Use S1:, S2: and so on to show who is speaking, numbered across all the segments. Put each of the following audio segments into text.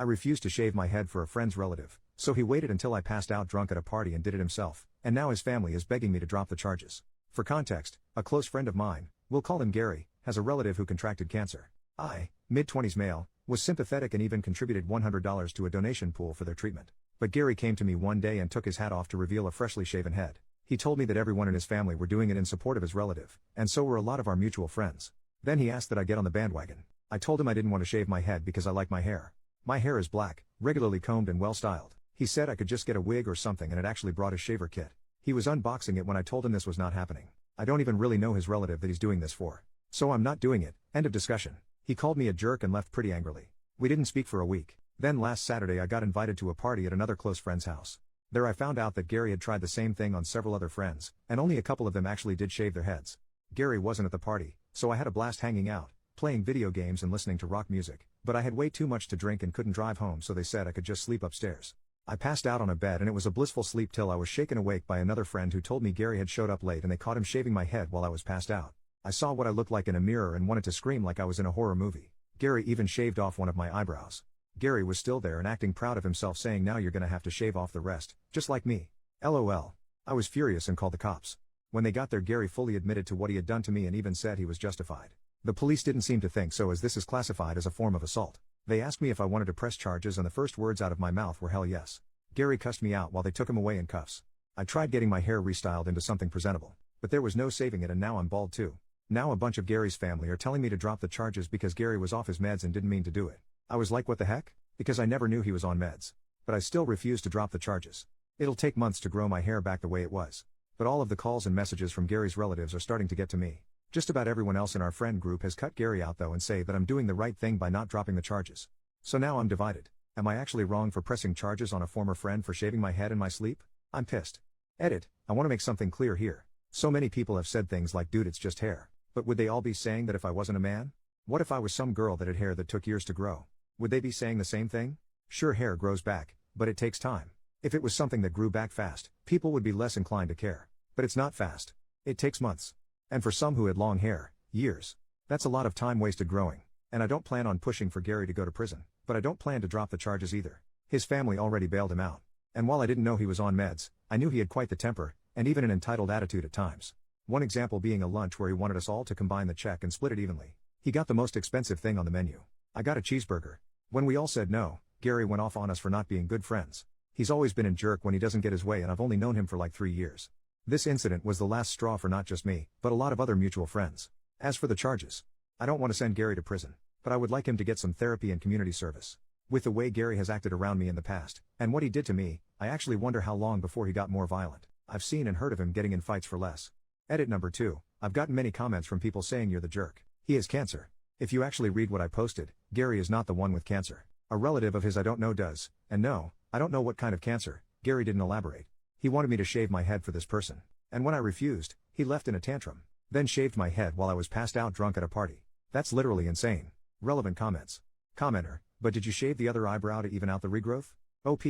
S1: I refused to shave my head for a friend's relative, so he waited until I passed out drunk at a party and did it himself, and now his family is begging me to drop the charges. For context, a close friend of mine, we'll call him Gary, has a relative who contracted cancer. I, mid-20s male, was sympathetic and even contributed $100 to a donation pool for their treatment. But Gary came to me one day and took his hat off to reveal a freshly shaven head. He told me that everyone in his family were doing it in support of his relative, and so were a lot of our mutual friends. Then he asked that I get on the bandwagon. I told him I didn't want to shave my head because I like my hair. My hair is black, regularly combed and well styled. He said I could just get a wig or something and had actually brought his shaver kit. He was unboxing it when I told him this was not happening. I don't even really know his relative that he's doing this for. So I'm not doing it, end of discussion. He called me a jerk and left pretty angrily. We didn't speak for a week. Then last Saturday I got invited to a party at another close friend's house. There I found out that Gary had tried the same thing on several other friends, and only a couple of them actually did shave their heads. Gary wasn't at the party, so I had a blast hanging out, playing video games and listening to rock music, but I had way too much to drink and couldn't drive home, so they said I could just sleep upstairs. I passed out on a bed and it was a blissful sleep till I was shaken awake by another friend who told me Gary had showed up late and they caught him shaving my head while I was passed out. I saw what I looked like in a mirror and wanted to scream like I was in a horror movie. Gary even shaved off one of my eyebrows. Gary was still there and acting proud of himself, saying now you're gonna have to shave off the rest, just like me. LOL. I was furious and called the cops. When they got there, Gary fully admitted to what he had done to me and even said he was justified. The police didn't seem to think so, as this is classified as a form of assault. They asked me if I wanted to press charges and the first words out of my mouth were hell yes. Gary cussed me out while they took him away in cuffs. I tried getting my hair restyled into something presentable, but there was no saving it, and now I'm bald too. Now a bunch of Gary's family are telling me to drop the charges because Gary was off his meds and didn't mean to do it. I was like, what the heck? Because I never knew he was on meds. But I still refuse to drop the charges. It'll take months to grow my hair back the way it was. But all of the calls and messages from Gary's relatives are starting to get to me. Just about everyone else in our friend group has cut Gary out though and say that I'm doing the right thing by not dropping the charges. So now I'm divided. Am I actually wrong for pressing charges on a former friend for shaving my head in my sleep? I'm pissed. Edit. I want to make something clear here. So many people have said things like, dude, it's just hair. But would they all be saying that if I wasn't a man? What if I was some girl that had hair that took years to grow? Would they be saying the same thing? Sure, hair grows back, but it takes time. If it was something that grew back fast, people would be less inclined to care. But it's not fast. It takes months. And for some who had long hair, years. That's a lot of time wasted growing. And I don't plan on pushing for Gary to go to prison, but I don't plan to drop the charges either. His family already bailed him out. And while I didn't know he was on meds, I knew he had quite the temper, and even an entitled attitude at times. One example being a lunch where he wanted us all to combine the check and split it evenly. He got the most expensive thing on the menu. I got a cheeseburger. When we all said no, Gary went off on us for not being good friends. He's always been a jerk when he doesn't get his way, and I've only known him for like 3 years. This incident was the last straw for not just me, but a lot of other mutual friends. As for the charges, I don't want to send Gary to prison, but I would like him to get some therapy and community service. With the way Gary has acted around me in the past, and what he did to me, I actually wonder how long before he got more violent. I've seen and heard of him getting in fights for less. Edit number 2. I've gotten many comments from people saying you're the jerk. He has cancer. If you actually read what I posted, Gary is not the one with cancer. A relative of his I don't know does, and no, I don't know what kind of cancer. Gary didn't elaborate. He wanted me to shave my head for this person. And when I refused, he left in a tantrum. Then shaved my head while I was passed out drunk at a party. That's literally insane. Relevant comments. Commenter, but did you shave the other eyebrow to even out the regrowth? OP,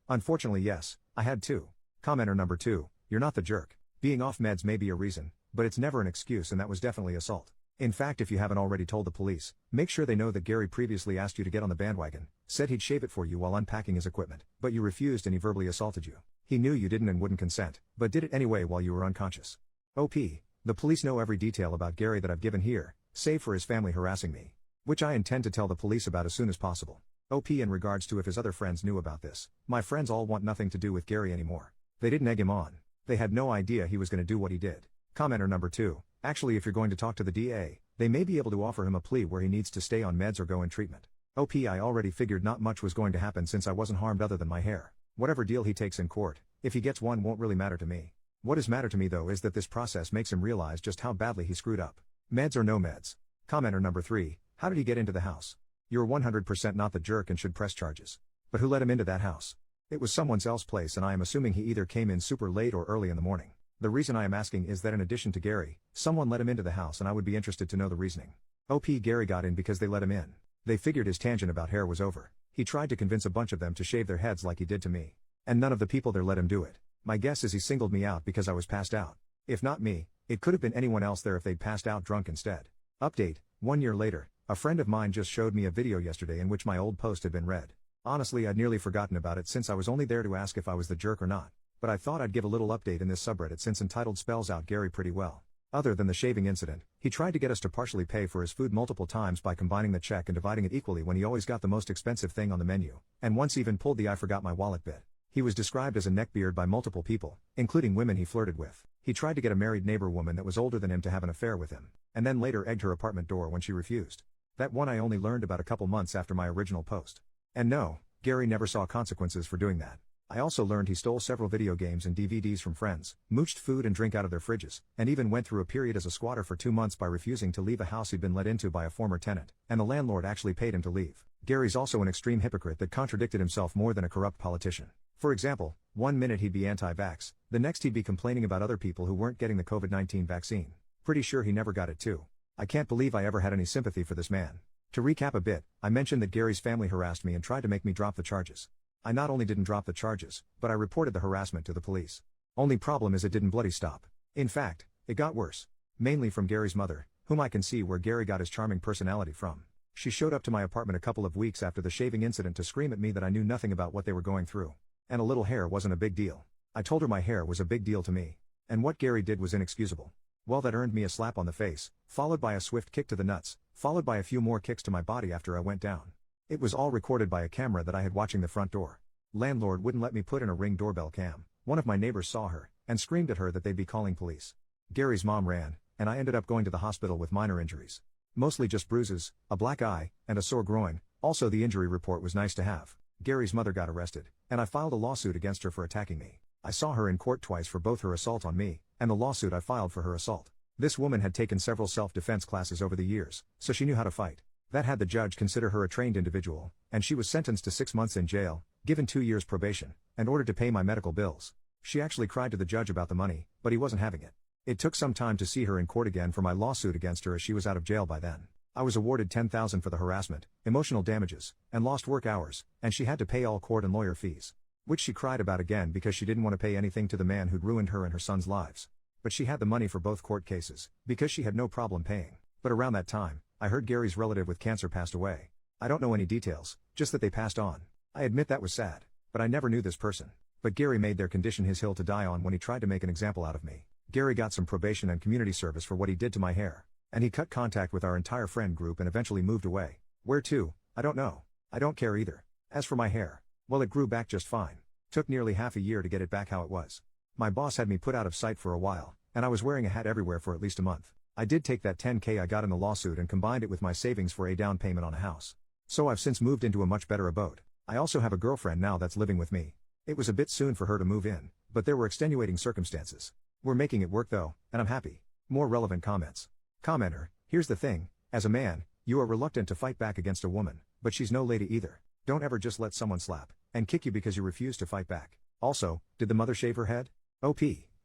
S1: unfortunately yes, I had to. Commenter number 2, you're not the jerk. Being off meds may be a reason, but it's never an excuse, and that was definitely assault. In fact, if you haven't already told the police, make sure they know that Gary previously asked you to get on the bandwagon, said he'd shave it for you while unpacking his equipment, but you refused and he verbally assaulted you. He knew you didn't and wouldn't consent, but did it anyway while you were unconscious. OP, the police know every detail about Gary that I've given here, save for his family harassing me, which I intend to tell the police about as soon as possible. OP, in regards to if his other friends knew about this, my friends all want nothing to do with Gary anymore. They didn't egg him on. They had no idea he was going to do what he did. Commenter number 2, actually if you're going to talk to the DA, they may be able to offer him a plea where he needs to stay on meds or go in treatment. OP, I already figured not much was going to happen since I wasn't harmed other than my hair. Whatever deal he takes in court, if he gets one, won't really matter to me. What does matter to me though is that this process makes him realize just how badly he screwed up. Meds or no meds. Commenter number 3, how did he get into the house? You're 100% not the jerk and should press charges. But who let him into that house? It was someone else's place, and I am assuming he either came in super late or early in the morning. The reason I am asking is that in addition to Gary, someone let him into the house, and I would be interested to know the reasoning. OP, Gary got in because they let him in. They figured his tangent about hair was over. He tried to convince a bunch of them to shave their heads like he did to me. And none of the people there let him do it. My guess is he singled me out because I was passed out. If not me, it could have been anyone else there if they'd passed out drunk instead. Update, 1 year later, a friend of mine just showed me a video yesterday in which my old post had been read. Honestly, I'd nearly forgotten about it since I was only there to ask if I was the jerk or not. But I thought I'd give a little update in this subreddit since entitled spells out Gary pretty well. Other than the shaving incident, he tried to get us to partially pay for his food multiple times by combining the check and dividing it equally when he always got the most expensive thing on the menu, and once even pulled the I forgot my wallet bit. He was described as a neckbeard by multiple people, including women he flirted with. He tried to get a married neighbor woman that was older than him to have an affair with him, and then later egged her apartment door when she refused. That one I only learned about a couple months after my original post. And no, Gary never saw consequences for doing that. I also learned he stole several video games and DVDs from friends, mooched food and drink out of their fridges, and even went through a period as a squatter for 2 months by refusing to leave a house he'd been let into by a former tenant, and the landlord actually paid him to leave. Gary's also an extreme hypocrite that contradicted himself more than a corrupt politician. For example, one minute he'd be anti-vax, the next he'd be complaining about other people who weren't getting the COVID-19 vaccine. Pretty sure he never got it too. I can't believe I ever had any sympathy for this man. To recap a bit, I mentioned that Gary's family harassed me and tried to make me drop the charges. I not only didn't drop the charges, but I reported the harassment to the police. Only problem is it didn't bloody stop. In fact, it got worse. Mainly from Gary's mother, whom I can see where Gary got his charming personality from. She showed up to my apartment a couple of weeks after the shaving incident to scream at me that I knew nothing about what they were going through. And a little hair wasn't a big deal. I told her my hair was a big deal to me. And what Gary did was inexcusable. Well, that earned me a slap on the face, followed by a swift kick to the nuts, followed by a few more kicks to my body after I went down. It was all recorded by a camera that I had watching the front door. Landlord wouldn't let me put in a Ring doorbell cam. One of my neighbors saw her, and screamed at her that they'd be calling police. Gary's mom ran, and I ended up going to the hospital with minor injuries. Mostly just bruises, a black eye, and a sore groin. Also, the injury report was nice to have. Gary's mother got arrested, and I filed a lawsuit against her for attacking me. I saw her in court twice for both her assault on me, and the lawsuit I filed for her assault. This woman had taken several self-defense classes over the years, so she knew how to fight. That had the judge consider her a trained individual, and she was sentenced to 6 months in jail, given 2 years probation, and ordered to pay my medical bills. She actually cried to the judge about the money, but he wasn't having it. It took some time to see her in court again for my lawsuit against her as she was out of jail by then. I was awarded $10,000 for the harassment, emotional damages, and lost work hours, and she had to pay all court and lawyer fees. Which she cried about again because she didn't want to pay anything to the man who'd ruined her and her son's lives. But she had the money for both court cases, because she had no problem paying. But around that time, I heard Gary's relative with cancer passed away. I don't know any details, just that they passed on. I admit that was sad, but I never knew this person. But Gary made their condition his hill to die on when he tried to make an example out of me. Gary got some probation and community service for what he did to my hair. And he cut contact with our entire friend group and eventually moved away. Where to? I don't know. I don't care either. As for my hair, well, it grew back just fine. Took nearly half a year to get it back how it was. My boss had me put out of sight for a while, and I was wearing a hat everywhere for at least a month. I did take that $10,000 I got in the lawsuit and combined it with my savings for a down payment on a house. So I've since moved into a much better abode. I also have a girlfriend now that's living with me. It was a bit soon for her to move in, but there were extenuating circumstances. We're making it work though, and I'm happy. More relevant comments. Commenter, here's the thing, as a man, you are reluctant to fight back against a woman, but she's no lady either. Don't ever just let someone slap and kick you because you refuse to fight back. Also, did the mother shave her head? OP.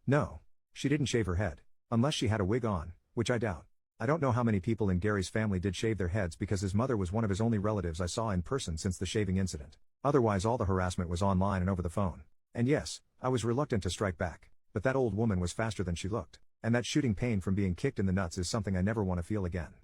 S1: No. She didn't shave her head. Unless she had a wig on, which I doubt. I don't know how many people in Gary's family did shave their heads because his mother was one of his only relatives I saw in person since the shaving incident. Otherwise all the harassment was online and over the phone. And yes, I was reluctant to strike back, but that old woman was faster than she looked. And that shooting pain from being kicked in the nuts is something I never want to feel again.